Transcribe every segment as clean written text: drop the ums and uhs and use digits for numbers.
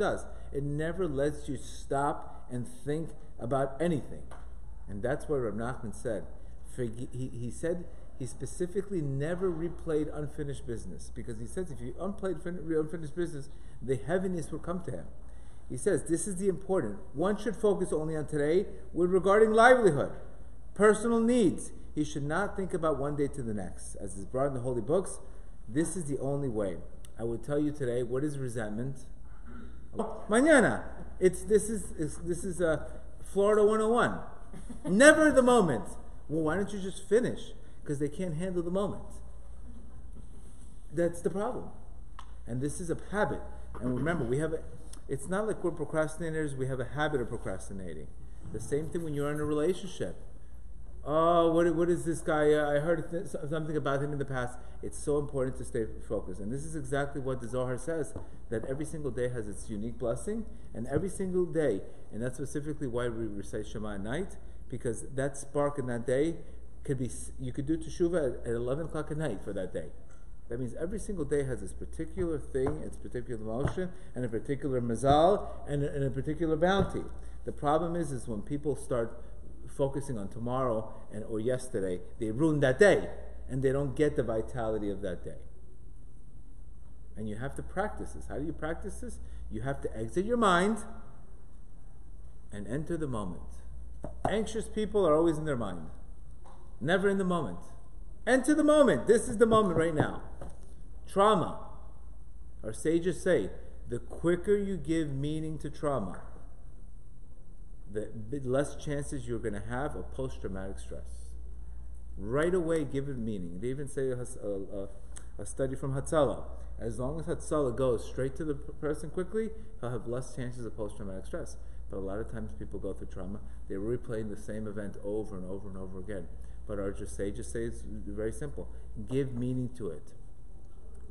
does. It never lets you stop and think about anything. And that's why Reb Nachman said, he said he specifically never replayed unfinished business, because he says if you unfinished business, the heaviness will come to him. He says this is the important. One should focus only on today with regarding livelihood, personal needs. He should not think about one day to the next. As is brought in the holy books, this is the only way. I will tell you today, what is resentment? Mañana. This is Florida 101. Never the moment. Well, why don't you just finish? Because they can't handle the moment. That's the problem. And this is a habit. And remember, it's not like we're procrastinators, we have a habit of procrastinating. The same thing when you're in a relationship. Oh, what is this guy? I heard something about him in the past. It's so important to stay focused. And this is exactly what the Zohar says, that every single day has its unique blessing, and every single day, and that's specifically why we recite Shema at night, because that spark in that day could be, you could do Teshuvah at 11 o'clock at night for that day. That means every single day has this particular thing, its particular motion, and a particular mazal, and a particular bounty. The problem is when people start focusing on tomorrow or yesterday, they ruin that day, and they don't get the vitality of that day. And you have to practice this. How do you practice this? You have to exit your mind and enter the moment. Anxious people are always in their mind, never in the moment. Enter the moment. This is the moment right now. Trauma. Our sages say, the quicker you give meaning to trauma, the less chances you're going to have of post-traumatic stress. Right away, give it meaning. They even say a study from Hatzalah. As long as Hatzalah goes straight to the person quickly, he'll have less chances of post-traumatic stress. But a lot of times people go through trauma, they're replaying the same event over and over and over again. But our sages say it's very simple. Give meaning to it.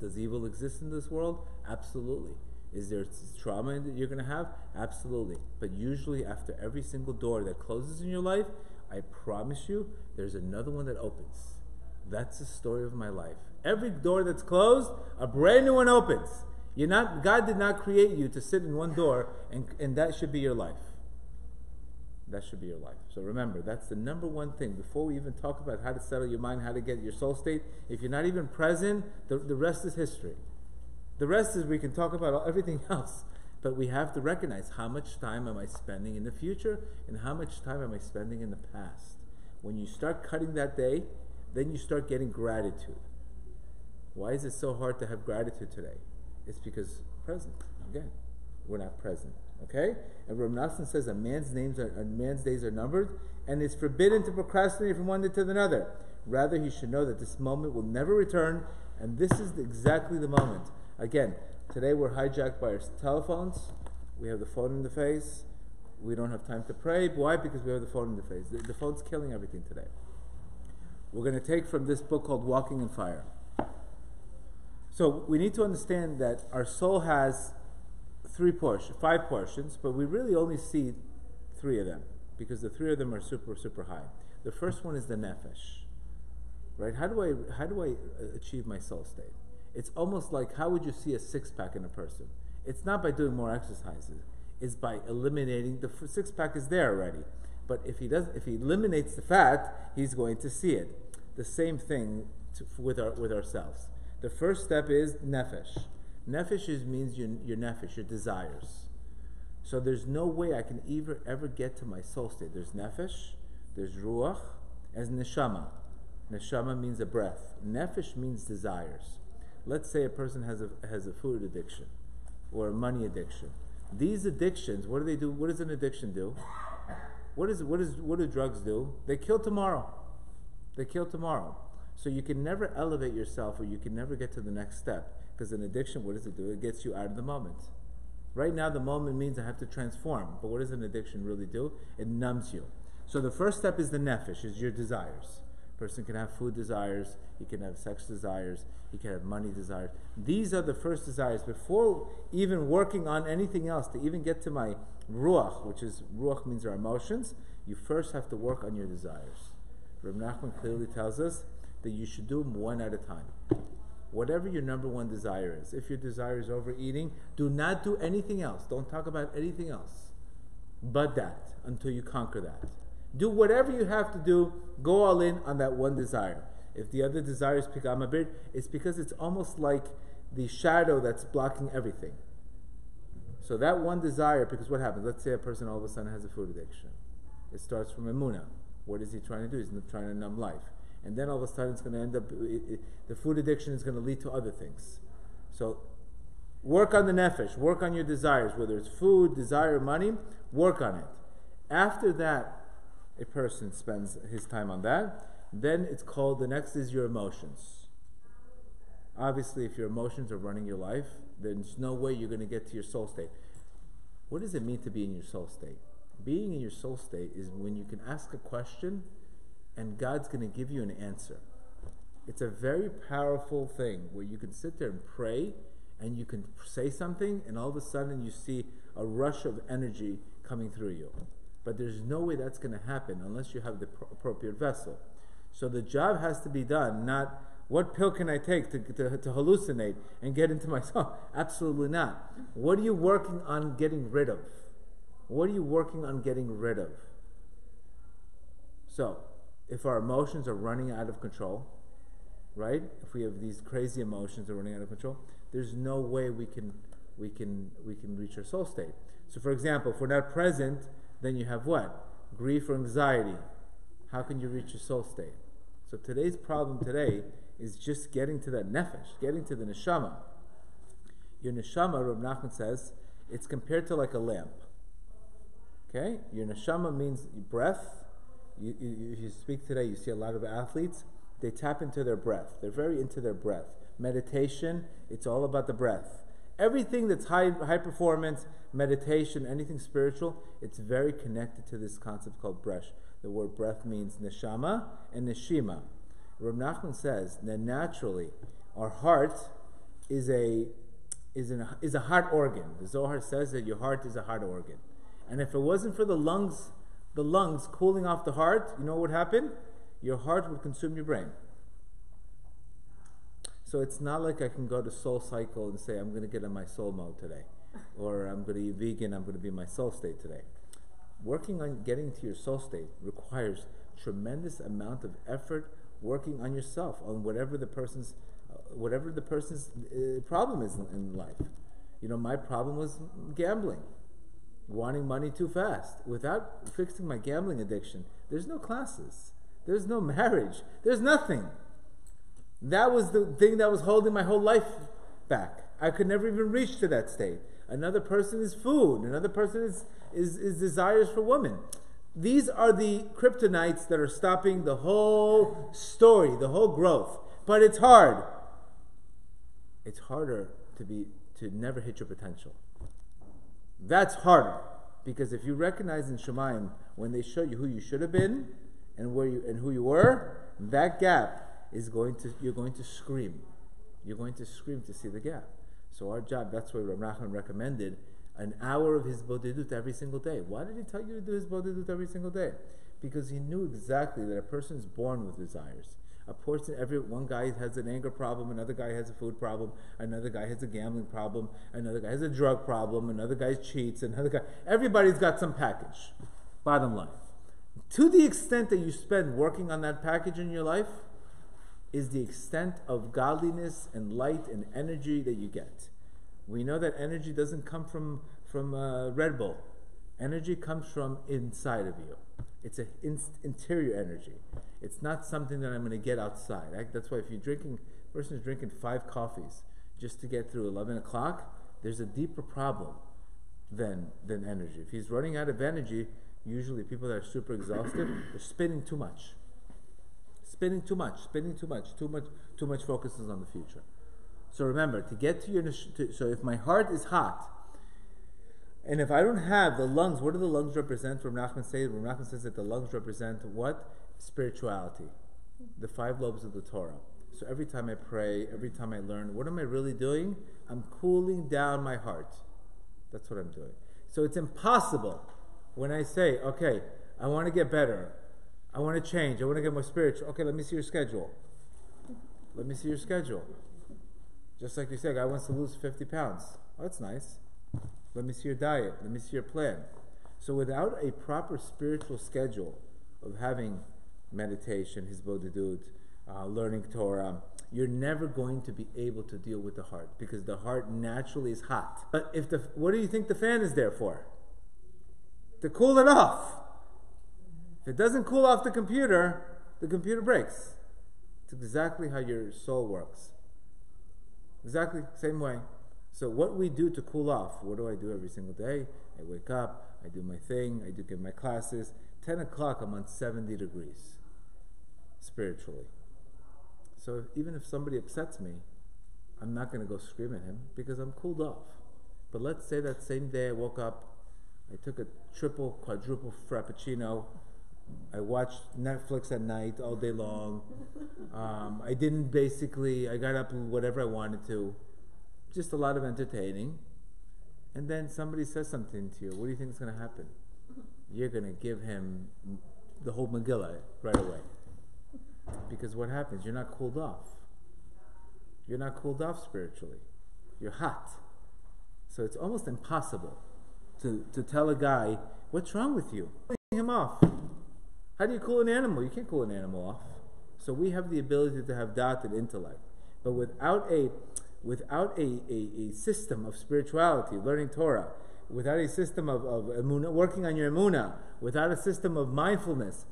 Does evil exist in this world? Absolutely. Is there trauma that you're going to have? Absolutely. But usually after every single door that closes in your life, I promise you, there's another one that opens. That's the story of my life. Every door that's closed, a brand new one opens. God did not create you to sit in one door, and that should be your life. That should be your life. So remember, that's the number one thing. Before we even talk about how to settle your mind, how to get your soul state, if you're not even present, the rest is history. The rest is, we can talk about everything else, but we have to recognize how much time am I spending in the future and how much time am I spending in the past. When you start cutting that day, then you start getting gratitude. Why is it so hard to have gratitude today? It's because present. Again, we're not present. Okay? And Reb Nachman says a man's days are numbered, and it's forbidden to procrastinate from one day to another. Rather, he should know that this moment will never return, and this is exactly the moment. Again, today we're hijacked by our telephones. We have the phone in the face. We don't have time to pray. Why? Because we have the phone in the face. The phone's killing everything today. We're going to take from this book called Walking in Fire. So we need to understand that our soul has 5 portions, but we really only see 3 of them, because the 3 of them are super, super high. The first one is the nefesh. Right? How do I achieve my soul state? It's almost like, how would you see a 6-pack in a person? It's not by doing more exercises. It's by eliminating, the 6-pack is there already. But if he eliminates the fat, he's going to see it. The same thing with ourselves. The first step is nefesh. Nefesh means your nefesh, your desires. So there's no way I can ever get to my soul state. There's nefesh, there's ruach, as neshama. Neshama means a breath. Nefesh means desires. Let's say a person has a food addiction or a money addiction. These addictions, what do they do? What does an addiction do? What do drugs do? They kill tomorrow. They kill tomorrow. So you can never elevate yourself, or you can never get to the next step. Because an addiction, what does it do? It gets you out of the moment. Right now, the moment means I have to transform. But what does an addiction really do? It numbs you. So the first step is the nefesh, is your desires. A person can have food desires, he can have sex desires, he can have money desires. These are the first desires. Before even working on anything else, to even get to my ruach, ruach means our emotions, you first have to work on your desires. Reb Nachman clearly tells us that you should do them one at a time. Whatever your number one desire is. If your desire is overeating, do not do anything else. Don't talk about anything else but that until you conquer that. Do whatever you have to do. Go all in on that one desire. If the other desire is pikam abir, it's because it's almost like the shadow that's blocking everything. So that one desire, because what happens? Let's say a person all of a sudden has a food addiction. It starts from emunah. What is he trying to do? He's trying to numb life. And then all of a sudden it's going to end up, the food addiction is going to lead to other things. So work on the nefesh, work on your desires, whether it's food, desire, money, work on it. After that, a person spends his time on that. Then it's called, the next is your emotions. Obviously, if your emotions are running your life, there's no way you're going to get to your soul state. What does it mean to be in your soul state? Being in your soul state is when you can ask a question and God's going to give you an answer. It's a very powerful thing where you can sit there and pray and you can say something and all of a sudden you see a rush of energy coming through you. But there's no way that's going to happen unless you have the appropriate vessel. So the job has to be done, not what pill can I take to hallucinate and get into my soul? Absolutely not. What are you working on getting rid of? What are you working on getting rid of? So, if our emotions are running out of control, right? If we have these crazy emotions that are running out of control, there's no way we can reach our soul state. So, for example, if we're not present, then you have what? Grief or anxiety. How can you reach your soul state? So today's problem today is just getting to that nefesh, getting to the neshama. Your neshama, Rav Nachman says, it's compared to like a lamp. Okay? Your neshama means breath. If you speak today, you see a lot of athletes, they tap into their breath. They're very into their breath. Meditation, it's all about the breath. Everything that's high performance, meditation, anything spiritual, it's very connected to this concept called breath. The word breath means neshama and neshima. Rav Nachman says that naturally our heart is a heart organ. The Zohar says that your heart is a heart organ. And if it wasn't for the lungs cooling off the heart, you know what would happen? Your heart would consume your brain. So it's not like I can go to Soul Cycle and say, I'm going to get in my soul mode today. Or I'm going to eat vegan, I'm going to be in my soul state today. Working on getting to your soul state requires tremendous amount of effort, working on yourself, on whatever the person's problem is in life. You know, my problem was gambling, wanting money too fast. Without fixing my gambling addiction, there's no classes, there's no marriage, there's nothing. That was the thing that was holding my whole life back. I could never even reach to that state. Another person is food. Another person is desires for women. These are the kryptonites that are stopping the whole story, the whole growth. But it's hard. It's harder to never hit your potential. That's harder. Because if you recognize in Shemayim, when they show you who you should have been and who you were, that gap you're going to scream. You're going to scream to see the gap. So our job, that's why Rav Nachman recommended an hour of his bodedut every single day. Why did he tell you to do his bodedut every single day? Because he knew exactly that a person is born with desires. One guy has an anger problem, another guy has a food problem, another guy has a gambling problem, another guy has a drug problem, another guy cheats, everybody's got some package. Bottom line. To the extent that you spend working on that package in your life, is the extent of godliness and light and energy that you get. We know that energy doesn't come from Red Bull. Energy comes from inside of you. It's an interior energy. It's not something that I'm going to get outside. That's why if a person is drinking 5 coffees just to get through 11 o'clock, there's a deeper problem than energy. If he's running out of energy, usually people that are super exhausted, they're spinning too much. Too much focus is on the future. So remember, to get to your so if my heart is hot, and if I don't have the lungs, what do the lungs represent? Rav Nachman says that the lungs represent what? Spirituality, the 5 lobes of the Torah. So every time I pray, every time I learn, what am I really doing? I'm cooling down my heart. That's what I'm doing. So it's impossible when I say, okay, I want to get better. I want to change. I want to get more spiritual. Okay, let me see your schedule. Just like you said, a guy wants to lose 50 pounds. Oh, that's nice. Let me see your diet. Let me see your plan. So without a proper spiritual schedule of having meditation, hisbodedut, learning Torah, you're never going to be able to deal with the heart, because the heart naturally is hot. But what do you think the fan is there for? To cool it off. If it doesn't cool off the computer breaks. It's exactly how your soul works. Exactly same way. So what we do to cool off, what do I do every single day? I wake up, I do my thing, I do give my classes. 10 o'clock, I'm on 70 degrees spiritually. So even if somebody upsets me, I'm not going to go scream at him because I'm cooled off. But let's say that same day I woke up, I took a triple, quadruple frappuccino, I watched Netflix at night all day long. I got up and whatever I wanted to. Just a lot of entertaining. And then somebody says something to you. What do you think is going to happen? You're going to give him the whole Megillah right away. Because what happens? You're not cooled off. You're not cooled off spiritually. You're hot. So it's almost impossible to tell a guy, what's wrong with you? Cooling him off. How do you cool an animal? You can't cool an animal off. So we have the ability to have da'at and intellect. But without a system of spirituality, learning Torah, without a system of emunah, working on your emunah, without a system of mindfulness,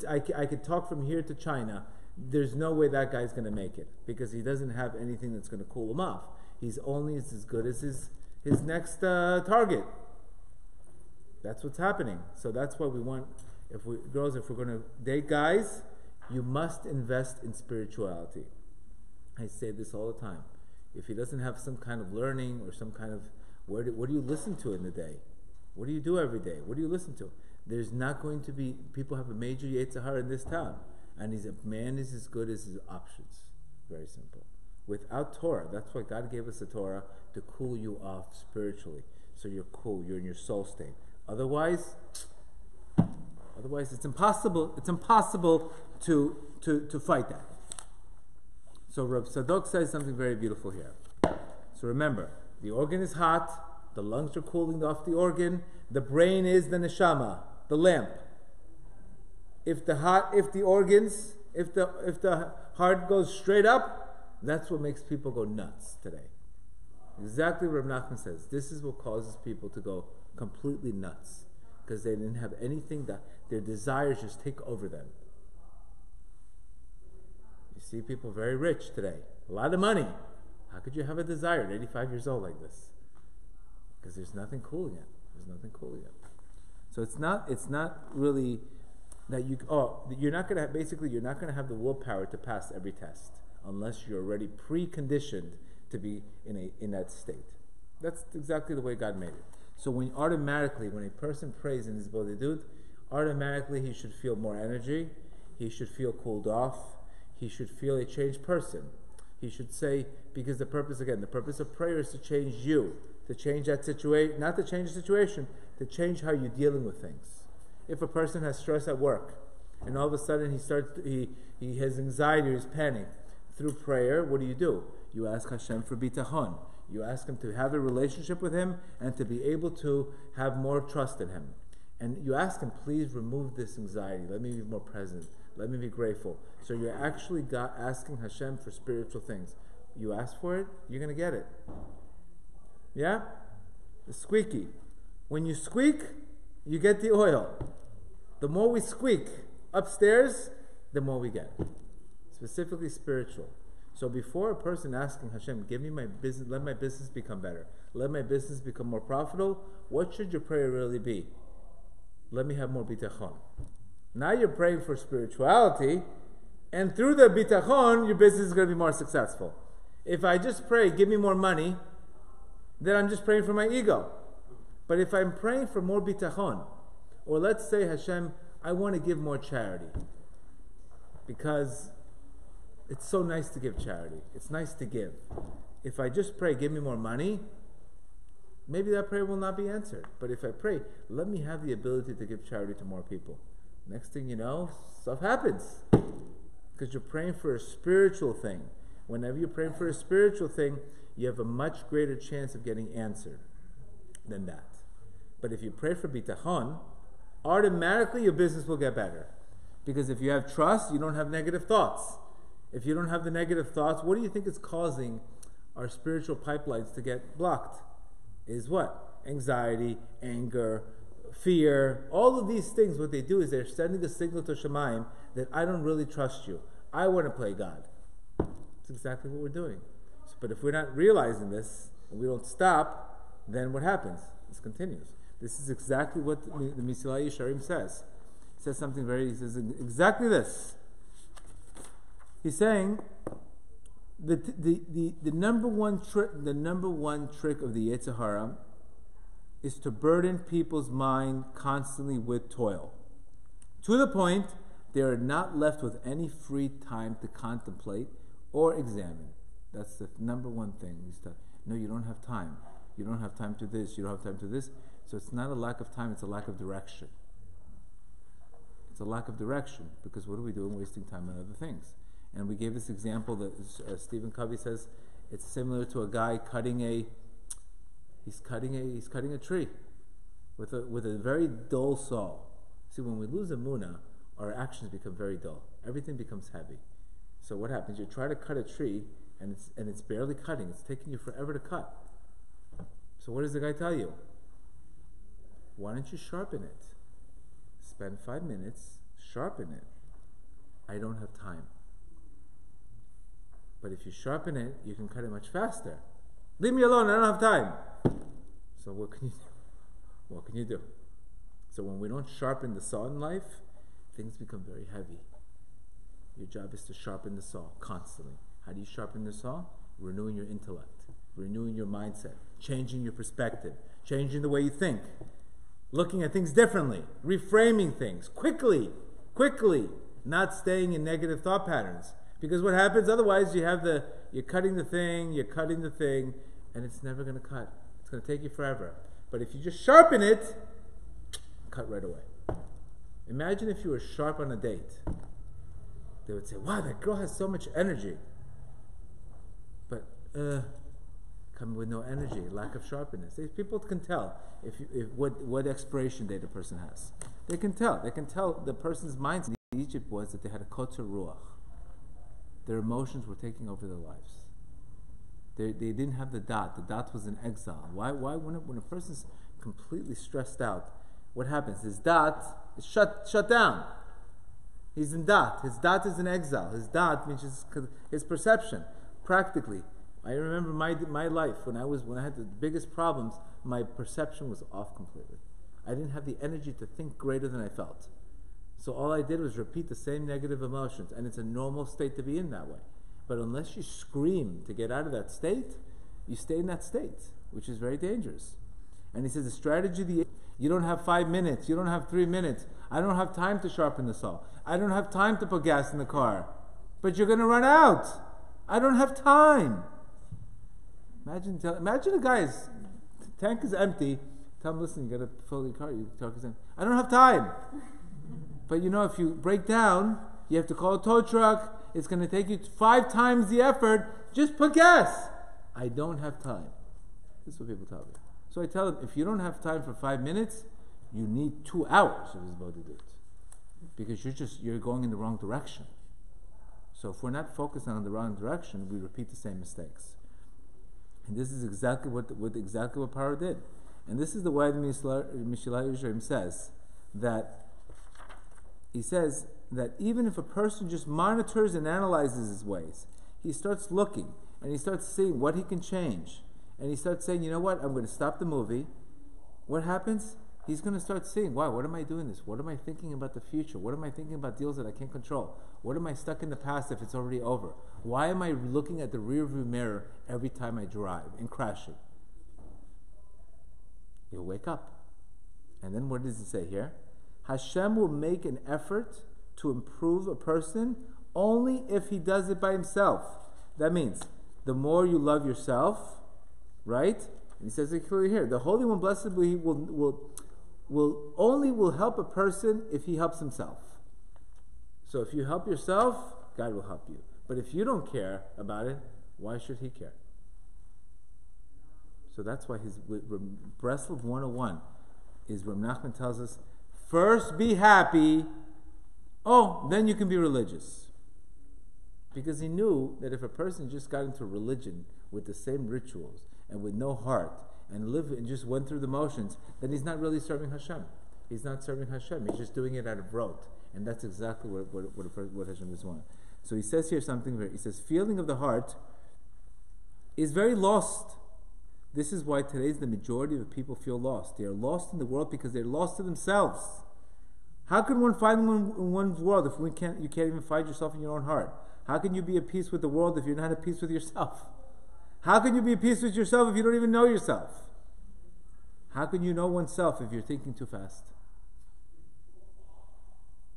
I could talk from here to China. There's no way that guy's going to make it, because he doesn't have anything that's going to cool him off. He's only as good as his next target. That's what's happening. So that's why we want, if we're going to date guys, you must invest in spirituality. I say this all the time. If he doesn't have some kind of learning or some kind of, what do you listen to in the day? What do you do every day? What do you listen to? There's not going to be, people have a major Yetzer Hara in this town, and a man is as good as his options. Very simple. Without Torah, that's why God gave us the Torah, to cool you off spiritually. So you're cool, you're in your soul state. Otherwise it's impossible to fight that. So Rav Sadok says something very beautiful here. So remember, the organ is hot, the lungs are cooling off the organ, the brain is the neshama, the lamp. If the heart goes straight up, that's what makes people go nuts today. Exactly what Rav Nachman says. This is what causes people to go completely nuts, because they didn't have anything, that their desires just take over them. You see people very rich today, a lot of money. How could you have a desire at 85 years old like this? Because there's nothing cooling it. So it's not really that you're not going to have the willpower to pass every test unless you're already preconditioned to be in that state. That's exactly the way God made it. So when a person prays in his bodedut, automatically he should feel more energy, he should feel cooled off, he should feel a changed person. He should say, because the purpose of prayer is to change you, to change that situation, not to change the situation, to change how you're dealing with things. If a person has stress at work, and all of a sudden he has anxiety or he's panic, through prayer, what do? You ask Hashem for bitachon. You ask him to have a relationship with him and to be able to have more trust in him. And you ask him, please remove this anxiety. Let me be more present. Let me be grateful. So you're actually asking Hashem for spiritual things. You ask for it, you're going to get it. Yeah? The squeaky. When you squeak, you get the oil. The more we squeak upstairs, the more we get. Specifically spiritual. So before a person asking Hashem, give me my business, let my business become better, let my business become more profitable, what should your prayer really be? Let me have more bitachon. Now you're praying for spirituality, and through the bitachon, your business is going to be more successful. If I just pray, give me more money, then I'm just praying for my ego. But if I'm praying for more bitachon, or let's say, Hashem, I want to give more charity, because it's so nice to give charity. It's nice to give. If I just pray, give me more money, maybe that prayer will not be answered. But if I pray, let me have the ability to give charity to more people. Next thing you know, stuff happens. Because you're praying for a spiritual thing. Whenever you're praying for a spiritual thing, you have a much greater chance of getting answered than that. But if you pray for bitachon, automatically your business will get better. Because if you have trust, you don't have negative thoughts. If you don't have the negative thoughts, what do you think is causing our spiritual pipelines to get blocked? Is what? Anxiety, anger, fear. All of these things, what they do is they're sending a signal to Shemaim that I don't really trust you. I want to play God. That's exactly what we're doing. But if we're not realizing this, and we don't stop, then what happens? This continues. This is exactly what the Mesilai Yesharim says. He says something he says exactly this. He's saying that the number one trick of the Yetzer Hara is to burden people's mind constantly with toil, to the point they are not left with any free time to contemplate or examine. That's the number one thing. No, you don't have time. You don't have time to this. You don't have time to this. So it's not a lack of time, it's a lack of direction. It's a lack of direction, because what are we doing? Wasting time on other things. And we gave this example that Stephen Covey says it's similar to a guy cutting a tree with a very dull saw. See, when we lose emunah, our actions become very dull. Everything becomes heavy. So what happens? You try to cut a tree, and it's barely cutting. It's taking you forever to cut. So what does the guy tell you? Why don't you sharpen it? Spend 5 minutes, sharpen it. I don't have time. But if you sharpen it, you can cut it much faster. Leave me alone, I don't have time. So what can you do? What can you do? So when we don't sharpen the saw in life, things become very heavy. Your job is to sharpen the saw constantly. How do you sharpen the saw? Renewing your intellect, renewing your mindset, changing your perspective, changing the way you think, looking at things differently, reframing things quickly, not staying in negative thought patterns. Because what happens otherwise, you're cutting the thing, and it's never going to cut. It's going to take you forever. But if you just sharpen it, cut right away. Imagine if you were sharp on a date. They would say, wow, that girl has so much energy. But coming with no energy, lack of sharpness. People can tell what expiration date a person has. They can tell. They can tell the person's mindset in Egypt was that they had a kotor ruach. Their emotions were taking over their lives. They didn't have the dot. The dot was in exile. Why? When a person's completely stressed out, what happens? His dot is shut down. He's in dot. His dot is in exile. His dot means his perception. Practically, I remember my life when I had the biggest problems. My perception was off completely. I didn't have the energy to think greater than I felt. So all I did was repeat the same negative emotions, and it's a normal state to be in that way. But unless you scream to get out of that state, you stay in that state, which is very dangerous. And he says the strategy, you don't have 5 minutes, you don't have 3 minutes. I don't have time to sharpen the saw. I don't have time to put gas in the car. But you're going to run out. I don't have time. Imagine a guy's tank is empty. Tell him, listen, you got to fill your car. Your tank is empty. I don't have time. But if you break down, you have to call a tow truck. It's going to take you 5 times the effort. Just put gas. I don't have time. This is what people tell me. So I tell them, if you don't have time for 5 minutes, you need 2 hours of his bodhidut. Because you're going in the wrong direction. So if we're not focused on the wrong direction, we repeat the same mistakes. And this is exactly what Paro did. And this is the way the Mesilai Yesharim says that he says that even if a person just monitors and analyzes his ways, he starts looking and he starts seeing what he can change. And he starts saying, you know what, I'm going to stop the movie. What happens? He's going to start seeing, wow, what am I doing this? What am I thinking about the future? What am I thinking about deals that I can't control? What am I stuck in the past if it's already over? Why am I looking at the rearview mirror every time I drive and crashing? You'll wake up. And then what does it say here? Hashem will make an effort to improve a person only if he does it by himself. That means the more you love yourself, right? And he says it clearly here. The Holy One, blessed be He, will help a person if he helps himself. So if you help yourself, God will help you. But if you don't care about it, why should he care? So that's why his Breslov 101 is Reb Nachman tells us, first be happy, then you can be religious. Because he knew that if a person just got into religion with the same rituals and with no heart and just went through the motions, then he's not really serving Hashem. He's not serving Hashem. He's just doing it out of rote. And that's exactly what Hashem is wanting. So he says here something, he says, feeling of the heart is very lost. This is why today's the majority of people feel lost. They are lost in the world because they're lost to themselves. How can one find one in one's world if you can't even find yourself in your own heart? How can you be at peace with the world if you're not at peace with yourself? How can you be at peace with yourself if you don't even know yourself? How can you know oneself if you're thinking too fast?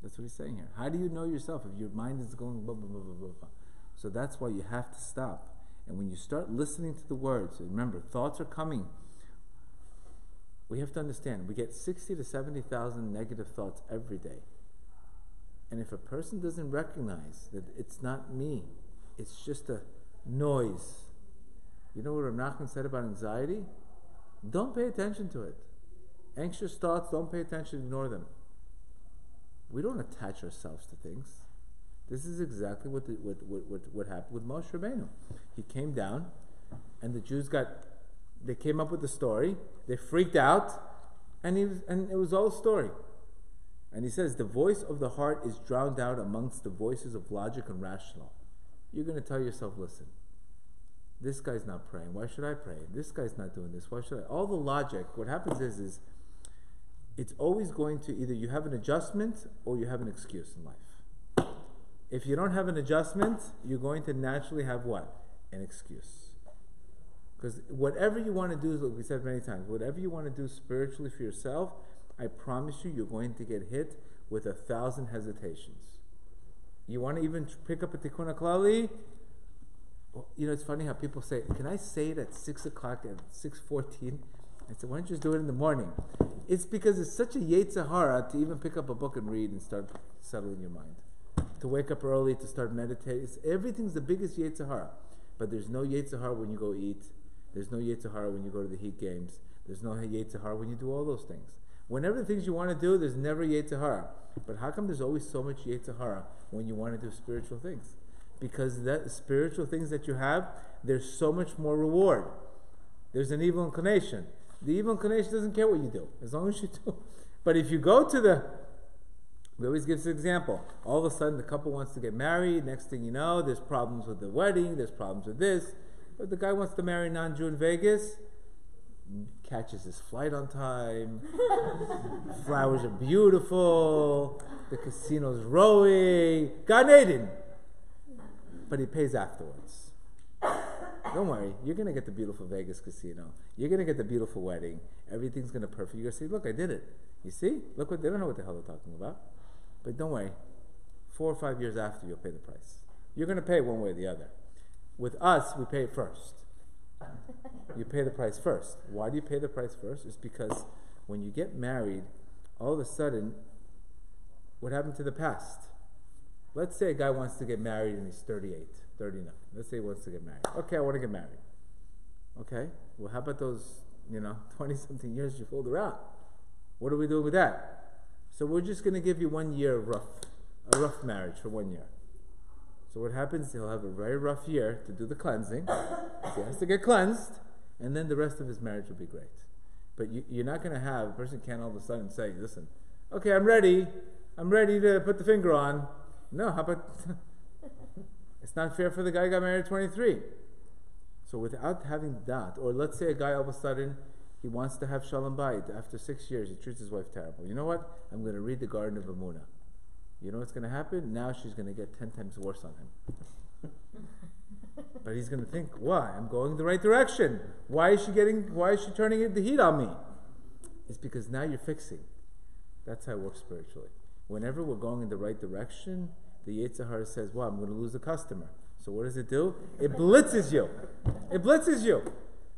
That's what he's saying here. How do you know yourself if your mind is going blah, blah, blah, blah, blah? So that's why you have to stop. And when you start listening to the words, remember, thoughts are coming. We have to understand, we get 60 to 70,000 negative thoughts every day. And if a person doesn't recognize that it's not me, it's just a noise. You know what Rav Nachman said about anxiety? Don't pay attention to it. Anxious thoughts, don't pay attention, ignore them. We don't attach ourselves to things. This is exactly what happened with Moshe Rabbeinu. He came down, and the Jews they came up with the story. They freaked out, and it was all a story. And he says, the voice of the heart is drowned out amongst the voices of logic and rational. You're going to tell yourself, listen, this guy's not praying. Why should I pray? This guy's not doing this. Why should I? All the logic, what happens is it's always going to either you have an adjustment or you have an excuse in life. If you don't have an adjustment, you're going to naturally have what? An excuse. Because whatever you want to do, like we said many times, whatever you want to do spiritually for yourself, I promise you're going to get hit with 1,000 hesitations. You want to even pick up a Tikkun HaKlali? You know, it's funny how people say, can I say it at 6 o'clock, at 6:14? I said, why don't you just do it in the morning? It's because it's such a Yetzer Hara to even pick up a book and read and start settling your mind. To wake up early, to start meditating. Everything's the biggest Yetzer Hara. But there's no Yetzer Hara when you go eat. There's no Yetzer Hara when you go to the Heat Games. There's no Yetzer Hara when you do all those things. Whenever the things you want to do, there's never Yetzer Hara. But how come there's always so much Yetzer Hara when you want to do spiritual things? Because that spiritual things that you have, there's so much more reward. There's an evil inclination. The evil inclination doesn't care what you do, as long as you do. But if you go to we always give this example. All of a sudden, the couple wants to get married. Next thing you know, there's problems with the wedding. There's problems with this. But the guy wants to marry a non-Jew in Vegas. Catches his flight on time. Flowers are beautiful. The casino's rowing. Gan Eden. But he pays afterwards. Don't worry, you're going to get the beautiful Vegas casino. You're going to get the beautiful wedding. Everything's going to perfect. You're going to say, look, I did it. You see? Look what they don't know what the hell they're talking about. But don't worry, 4 or 5 years after, you'll pay the price. You're going to pay one way or the other. With us, we pay it first. You pay the price first. Why do you pay the price first? It's because when you get married, all of a sudden, what happened to the past? Let's say a guy wants to get married and he's 38, 39. Let's say he wants to get married. Okay, I want to get married. Okay, well, how about those, 20-something years you fooled around? What are we doing with that? So we're just going to give you 1 year of a rough marriage for 1 year. So what happens, he'll have a very rough year to do the cleansing. He has to get cleansed, and then the rest of his marriage will be great. But you're not going to have, a person can't all of a sudden say, listen, okay, I'm ready to put the finger on. No, how about, it's not fair for the guy who got married at 23. So without having that, or let's say a guy all of a sudden, he wants to have Shalom Bayit. After 6 years, he treats his wife terrible. You know what? I'm going to read the Garden of Emunah. You know what's going to happen? Now she's going to get 10 times worse on him. But he's going to think, why? I'm going the right direction. Why is she turning the heat on me? It's because now you're fixing. That's how it works spiritually. Whenever we're going in the right direction, the Yetzer Hara says, well, I'm going to lose a customer. So what does it do? It blitzes you. It blitzes you.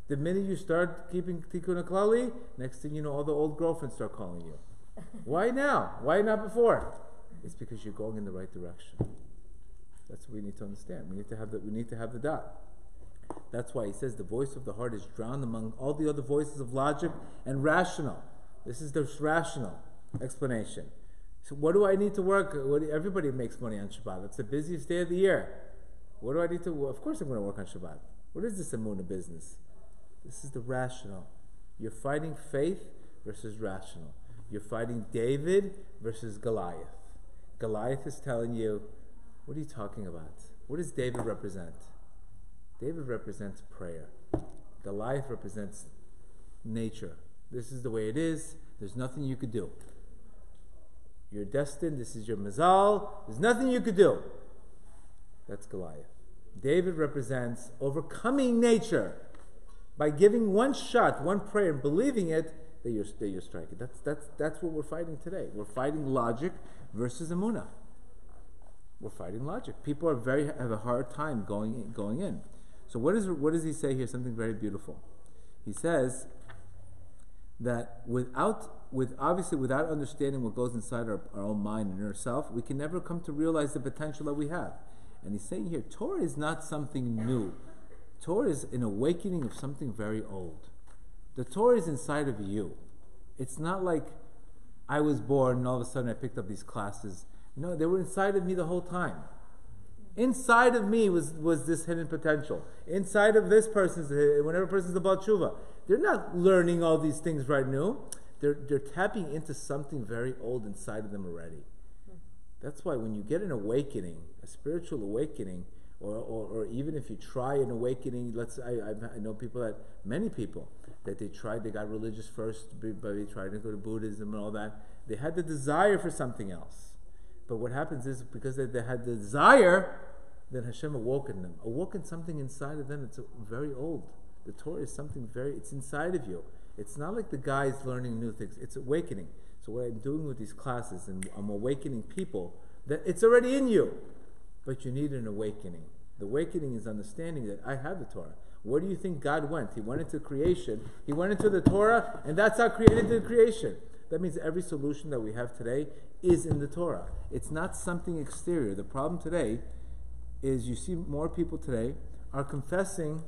The minute you start keeping Tikkun HaKlali, next thing you know, all the old girlfriends start calling you. Why now? Why not before? It's because you're going in the right direction. That's what we need to understand. We need to have the dot. That's why he says the voice of the heart is drowned among all the other voices of logic and rational. This is the rational explanation. So what do I need to work? Everybody makes money on Shabbat. It's the busiest day of the year. What do I need to? Well, of course I'm going to work on Shabbat. What is this Emunah business? This is the rational. You're fighting faith versus rational. You're fighting David versus Goliath. Goliath is telling you, what are you talking about? What does David represent? David represents prayer. Goliath represents nature. This is the way it is. There's nothing you could do. You're destined. This is your mazal. There's nothing you could do. That's Goliath. David represents overcoming nature by giving one shot, one prayer, and believing it that you're striking. That's what we're fighting today. We're fighting logic versus emunah. We're fighting logic. People have a hard time going in. So what does he say here? Something very beautiful. He says that without understanding what goes inside our own mind and inner self, we can never come to realize the potential that we have. And he's saying here, Torah is not something new. Torah is an awakening of something very old. The Torah is inside of you. It's not like I was born and all of a sudden I picked up these classes. No, they were inside of me the whole time. Inside of me was this hidden potential. Inside of this person's, whenever person's the Baal Tshuva, they're not learning all these things right now. They're tapping into something very old inside of them already. That's why when you get an awakening, a spiritual awakening, or even if you try an awakening, I know many people that they got religious first by trying to go to Buddhism and all that. They had the desire for something else. But what happens is, because they had the desire, then Hashem awoken them. Awoken something inside of them that's very old. The Torah is something it's inside of you. It's not like the guy's learning new things. It's awakening. So what I'm doing with these classes, and I'm awakening people, that it's already in you. But you need an awakening. The awakening is understanding that I have the Torah. Where do you think God went? He went into creation. He went into the Torah, and that's how created the creation. That means every solution that we have today is in the Torah. It's not something exterior. The problem today is you see more people today are confessing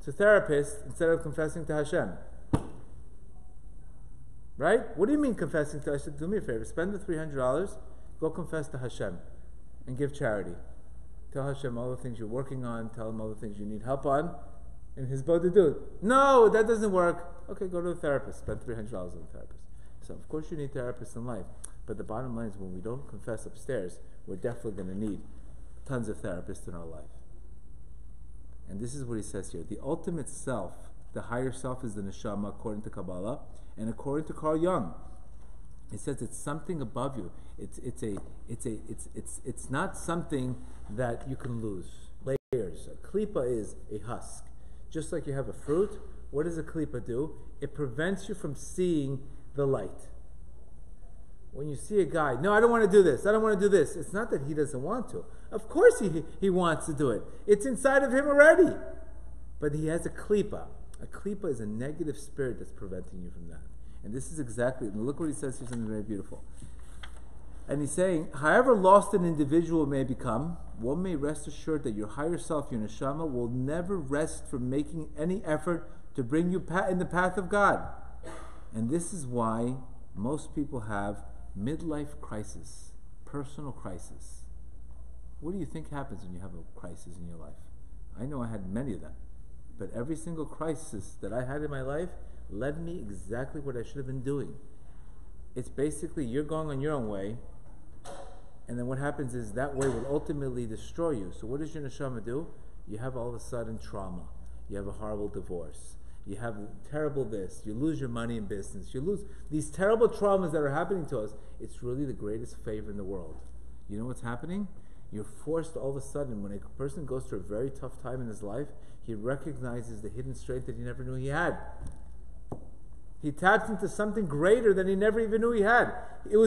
to therapists instead of confessing to Hashem. Right? What do you mean confessing to Hashem? Do me a favor. Spend the $300. Go confess to Hashem and give charity. Tell Hashem all the things you're working on. Tell him all the things you need help on. And his bow to do it. No, that doesn't work. Okay, go to a therapist. Spend $300 on a therapist. So of course you need therapists in life. But the bottom line is, when we don't confess upstairs, we're definitely going to need tons of therapists in our life. And this is what he says here. The ultimate self, the higher self, is the neshama according to Kabbalah. And according to Carl Jung, he says it's something above you. It's not something that you can lose. Layers. A klipa is a husk. Just like you have a fruit, what does a klipa do? It prevents you from seeing the light. When you see a guy, no, I don't want to do this. I don't want to do this. It's not that he doesn't want to. Of course he wants to do it. It's inside of him already. But he has a klipa. A klipa is a negative spirit that's preventing you from that. And this is exactly, and look what he says here, something very beautiful. And he's saying, however lost an individual may become, one may rest assured that your higher self, your neshama, will never rest from making any effort to bring you in the path of God. And this is why most people have midlife crisis, personal crisis. What do you think happens when you have a crisis in your life? I know I had many of them. But every single crisis that I had in my life led me exactly what I should have been doing. It's basically you're going on your own way, and then what happens is that way will ultimately destroy you. So what does your neshama do? You have all of a sudden trauma. You have a horrible divorce. You have terrible this. You lose your money in business. You lose these terrible traumas that are happening to us. It's really the greatest favor in the world. You know what's happening? You're forced all of a sudden, when a person goes through a very tough time in his life, he recognizes the hidden strength that he never knew he had. He taps into something greater than he never even knew he had. It was